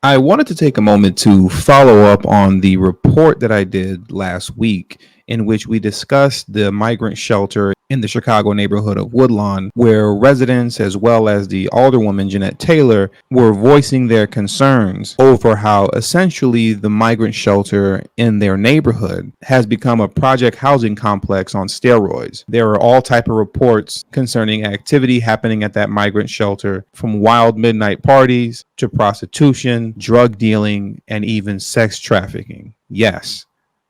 I wanted to take a moment to follow up on the report that I did last week, in which we discussed the migrant shelter in the Chicago neighborhood of Woodlawn, where residents as well as the alderwoman Jeanette Taylor were voicing their concerns over how essentially the migrant shelter in their neighborhood has become a project housing complex on steroids. There are all type of reports concerning activity happening at that migrant shelter, from wild midnight parties to prostitution, drug dealing, and even sex trafficking. Yes,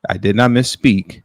I did not misspeak.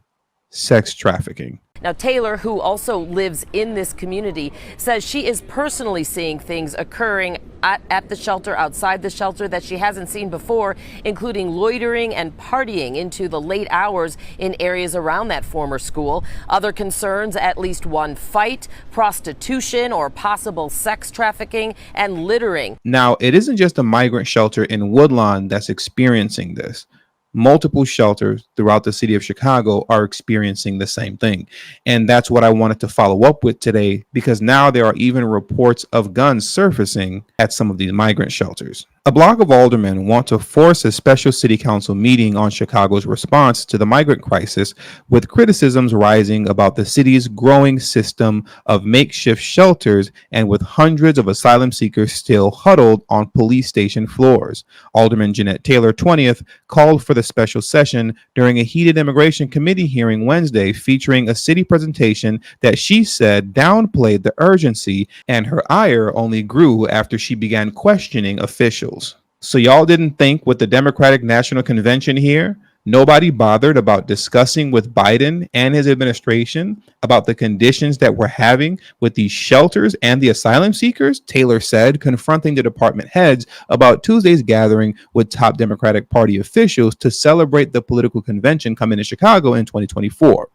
Sex trafficking. Now, Taylor, who also lives in this community, says she is personally seeing things occurring at the shelter, outside the shelter, that she hasn't seen before, including loitering and partying into the late hours in areas around that former school. Other concerns: at least one fight, prostitution or possible sex trafficking, and littering. Now, it isn't just a migrant shelter in Woodlawn that's experiencing this. Multiple shelters throughout the city of Chicago are experiencing the same thing. And that's what I wanted to follow up with today, because now there are even reports of guns surfacing at some of these migrant shelters. A block of aldermen want to force a special city council meeting on Chicago's response to the migrant crisis, with criticisms rising about the city's growing system of makeshift shelters and with hundreds of asylum seekers still huddled on police station floors. Alderman Jeanette Taylor 20th called for the special session during a heated immigration committee hearing Wednesday, featuring a city presentation that she said downplayed the urgency, and her ire only grew after she began questioning officials. So y'all didn't think with the Democratic National Convention here, nobody bothered about discussing with Biden and his administration about the conditions that we're having with these shelters and the asylum seekers? Taylor said, confronting the department heads about Tuesday's gathering with top Democratic Party officials to celebrate the political convention coming to Chicago in 2024.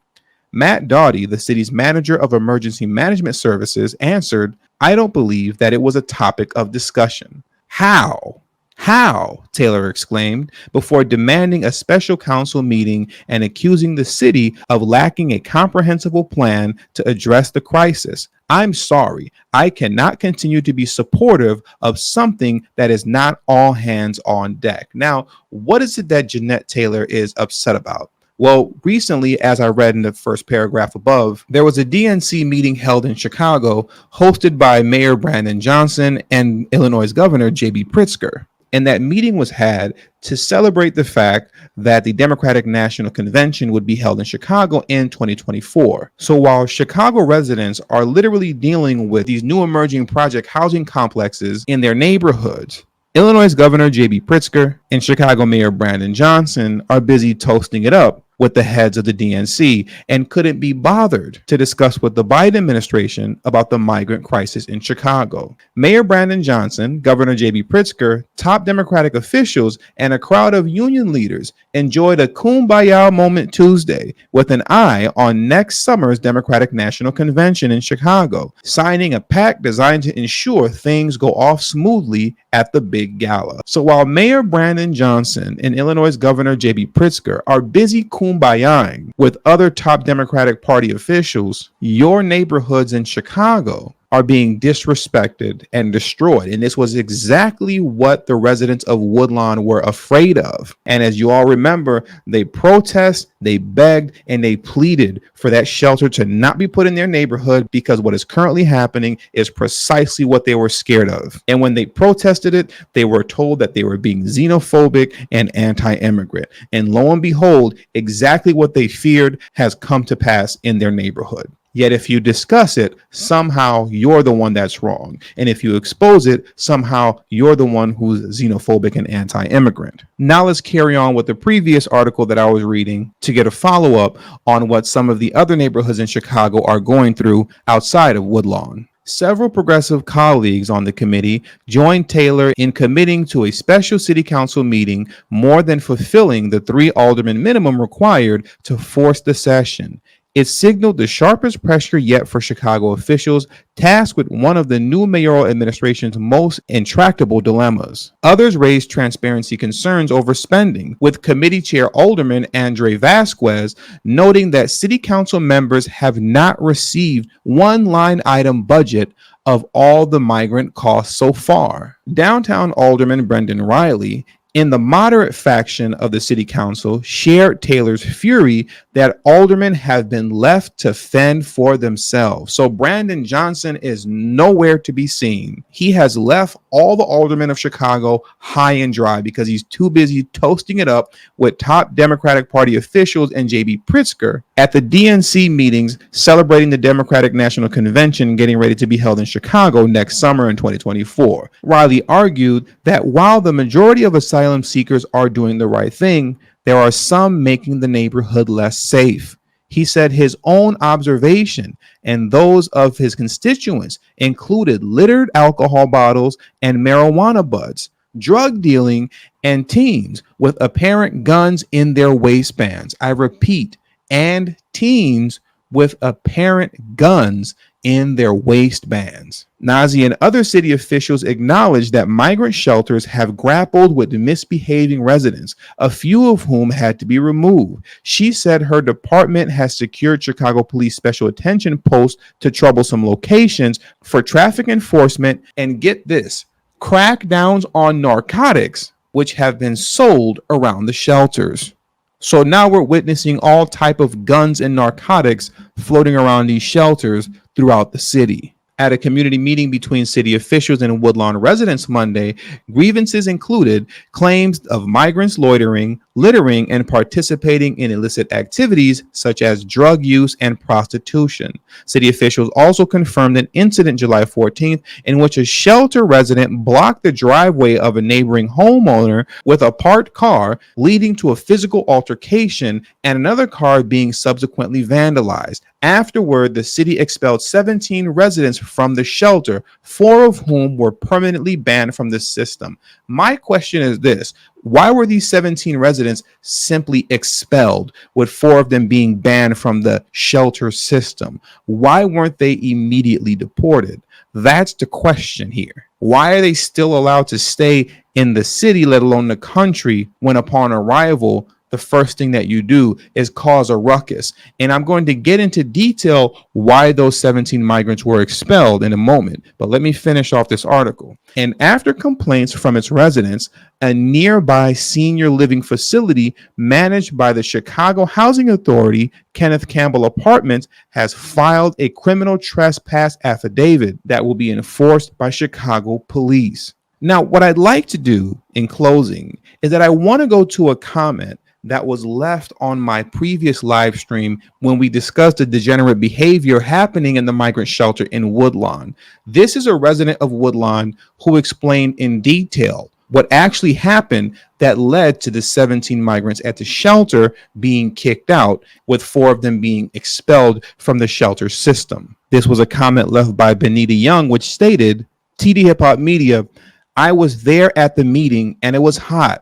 Matt Doughty, the city's manager of emergency management services, answered, "I don't believe that it was a topic of discussion." How? How? Taylor exclaimed, before demanding a special council meeting and accusing the city of lacking a comprehensive plan to address the crisis. "I'm sorry, I cannot continue to be supportive of something that is not all hands on deck." Now, what is it that Jeanette Taylor is upset about? Well, recently, as I read in the first paragraph above, there was a DNC meeting held in Chicago hosted by Mayor Brandon Johnson and Illinois Governor J.B. Pritzker. And that meeting was had to celebrate the fact that the Democratic National Convention would be held in Chicago in 2024. So while Chicago residents are literally dealing with these new emerging project housing complexes in their neighborhoods, Illinois Governor J.B. Pritzker and Chicago Mayor Brandon Johnson are busy toasting it up with the heads of the DNC and couldn't be bothered to discuss with the Biden administration about the migrant crisis in Chicago. Mayor Brandon Johnson, Governor J.B. Pritzker, top Democratic officials, and a crowd of union leaders enjoyed a kumbaya moment Tuesday with an eye on next summer's Democratic National Convention in Chicago, signing a pact designed to ensure things go off smoothly at the big gala. So while Mayor Brandon Johnson and Illinois Governor J.B. Pritzker are busy kumbayaing with other top Democratic Party officials, your neighborhoods in Chicago are being disrespected and destroyed. And this was exactly what the residents of Woodlawn were afraid of. And as you all remember, they protested, they begged, and they pleaded for that shelter to not be put in their neighborhood, because what is currently happening is precisely what they were scared of. And when they protested it, they were told that they were being xenophobic and anti-immigrant. And lo and behold, exactly what they feared has come to pass in their neighborhood. Yet if you discuss it, somehow you're the one that's wrong. And if you expose it, somehow you're the one who's xenophobic and anti-immigrant. Now let's carry on with the previous article that I was reading to get a follow-up on what some of the other neighborhoods in Chicago are going through outside of Woodlawn. Several progressive colleagues on the committee joined Taylor in committing to a special city council meeting more than fulfilling the 3 alderman minimum required to force the session. It signaled the sharpest pressure yet for Chicago officials tasked with one of the new mayoral administration's most intractable dilemmas. Others raised transparency concerns over spending, with Committee Chair Alderman Andre Vasquez noting that city council members have not received one line item budget of all the migrant costs so far. Downtown Alderman Brendan Riley, in the moderate faction of the city council, shared Taylor's fury that aldermen have been left to fend for themselves. So Brandon Johnson is nowhere to be seen. He has left all the aldermen of Chicago high and dry because he's too busy toasting it up with top Democratic Party officials and J.B. Pritzker at the DNC meetings celebrating the Democratic National Convention getting ready to be held in Chicago next summer in 2024. Riley argued that while the majority of asylum seekers are doing the right thing, there are some making the neighborhood less safe. He said his own observation and those of his constituents included littered alcohol bottles and marijuana butts, drug dealing, and teens with apparent guns in their waistbands. I repeat, and teens with apparent guns in their waistbands. Nazi and other city officials acknowledged that migrant shelters have grappled with misbehaving residents, a few of whom had to be removed. She said her department has secured Chicago Police special attention posts to troublesome locations for traffic enforcement and, get this, crackdowns on narcotics, which have been sold around the shelters. So now we're witnessing all type of guns and narcotics floating around these shelters throughout the city. At a community meeting between city officials and Woodlawn residents Monday, grievances included claims of migrants loitering, littering, and participating in illicit activities such as drug use and prostitution. City officials also confirmed an incident July 14th in which a shelter resident blocked the driveway of a neighboring homeowner with a parked car, leading to a physical altercation and another car being subsequently vandalized. Afterward, the city expelled 17 residents from the shelter, 4 of whom were permanently banned from the system. My question is this: why were these 17 residents simply expelled, with 4 of them being banned from the shelter system? Why weren't they immediately deported? That's the question here. Why are they still allowed to stay in the city, let alone the country, when upon arrival, the first thing that you do is cause a ruckus? And I'm going to get into detail why those 17 migrants were expelled in a moment, but let me finish off this article. And after complaints from its residents, a nearby senior living facility managed by the Chicago Housing Authority, Kenneth Campbell Apartments, has filed a criminal trespass affidavit that will be enforced by Chicago police. Now, what I'd like to do in closing is that I want to go to a comment that was left on my previous live stream when we discussed the degenerate behavior happening in the migrant shelter in Woodlawn. This is a resident of Woodlawn who explained in detail what actually happened that led to the 17 migrants at the shelter being kicked out, with 4 of them being expelled from the shelter system. This was a comment left by Benita Young, which stated, "TD Media, I was there at the meeting and it was hot.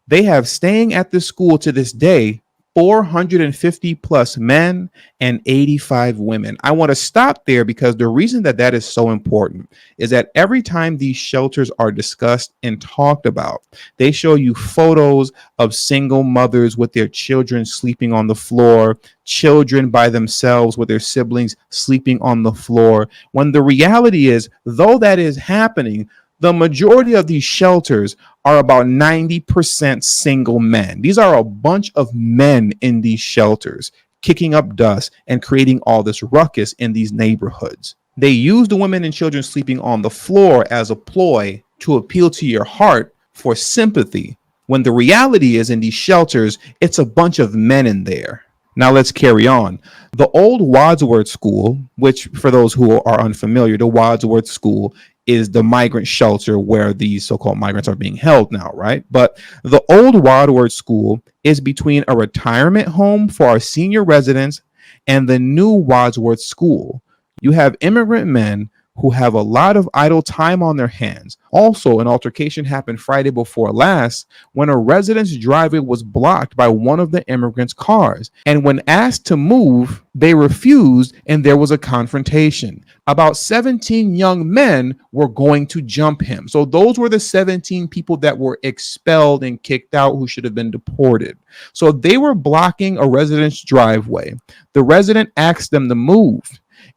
They have staying at the school to this day 450 plus men and 85 women." I want to stop there because the reason that that is so important is that every time these shelters are discussed and talked about, they show you photos of single mothers with their children sleeping on the floor, children by themselves with their siblings sleeping on the floor, when the reality is, though that is happening, the majority of these shelters are about 90% single men. These are a bunch of men in these shelters kicking up dust and creating all this ruckus in these neighborhoods. They use the women and children sleeping on the floor as a ploy to appeal to your heart for sympathy, when the reality is in these shelters, it's a bunch of men in there. Now let's carry on. The old Wadsworth School, which for those who are unfamiliar, the Wadsworth School is the migrant shelter where these so-called migrants are being held now, right? But the old Wadsworth School is between a retirement home for our senior residents and the new Wadsworth School. You have immigrant men who have a lot of idle time on their hands. Also, an altercation happened Friday before last when a resident's driveway was blocked by one of the immigrants' cars. And when asked to move, they refused and there was a confrontation. About 17 young men were going to jump him. So those were the 17 people that were expelled and kicked out who should have been deported. So they were blocking a resident's driveway. The resident asked them to move.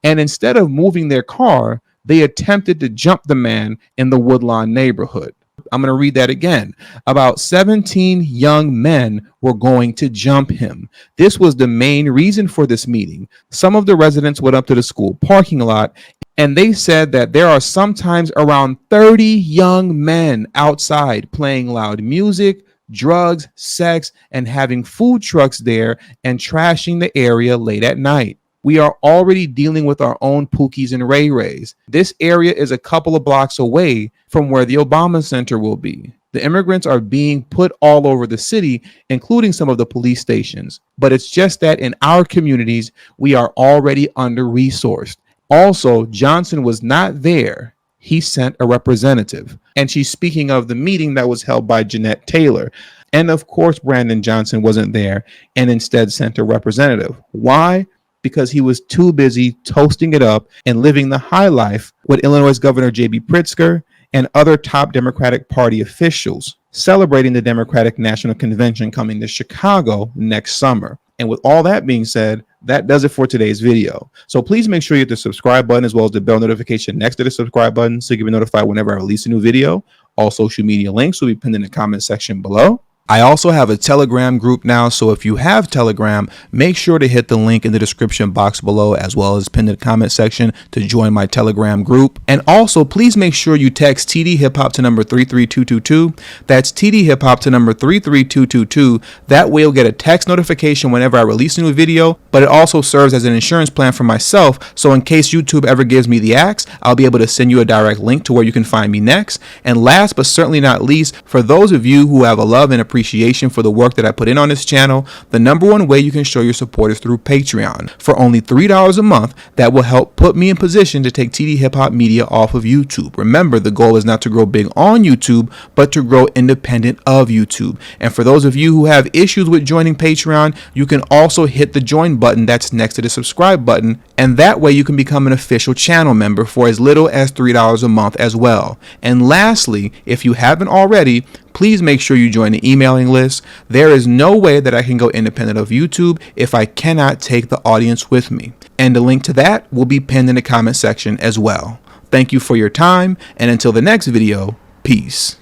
And instead of moving their car, they attempted to jump the man in the Woodlawn neighborhood. I'm going to read that again. About 17 young men were going to jump him. This was the main reason for this meeting. Some of the residents went up to the school parking lot and they said that there are sometimes around 30 young men outside playing loud music, drugs, sex, and having food trucks there and trashing the area late at night. We are already dealing with our own Pookies and Ray Rays. This area is a couple of blocks away from where the Obama Center will be. The immigrants are being put all over the city, including some of the police stations. But it's just that in our communities, we are already under-resourced. Also, Johnson was not there. He sent a representative. And she's speaking of the meeting that was held by Jeanette Taylor. And of course, Brandon Johnson wasn't there and instead sent a representative. Why? Because he was too busy toasting it up and living the high life with Illinois Governor J.B. Pritzker and other top Democratic Party officials, celebrating the Democratic National Convention coming to Chicago next summer. And with all that being said, that does it for today's video. So please make sure you hit the subscribe button as well as the bell notification next to the subscribe button so you can be notified whenever I release a new video. All social media links will be pinned in the comment section below. I also have a Telegram group now, so if you have Telegram, make sure to hit the link in the description box below as well as pinned in the comment section to join my Telegram group. And also, please make sure you text tdhiphop to number 33222. That's tdhiphop to number 33222. That way you'll get a text notification whenever I release a new video, but it also serves as an insurance plan for myself, so in case YouTube ever gives me the axe, I'll be able to send you a direct link to where you can find me next. And last but certainly not least, for those of you who have a love and appreciation for the work that I put in on this channel, the number one way you can show your support is through Patreon. For only $3 a month, that will help put me in position to take TD Hip Hop Media off of YouTube. Remember, the goal is not to grow big on YouTube, but to grow independent of YouTube. And for those of you who have issues with joining Patreon, you can also hit the join button that's next to the subscribe button, and that way you can become an official channel member for as little as $3 a month as well. And lastly, if you haven't already, please make sure you join the emailing list. There is no way that I can go independent of YouTube if I cannot take the audience with me. And the link to that will be pinned in the comment section as well. Thank you for your time, and until the next video, peace.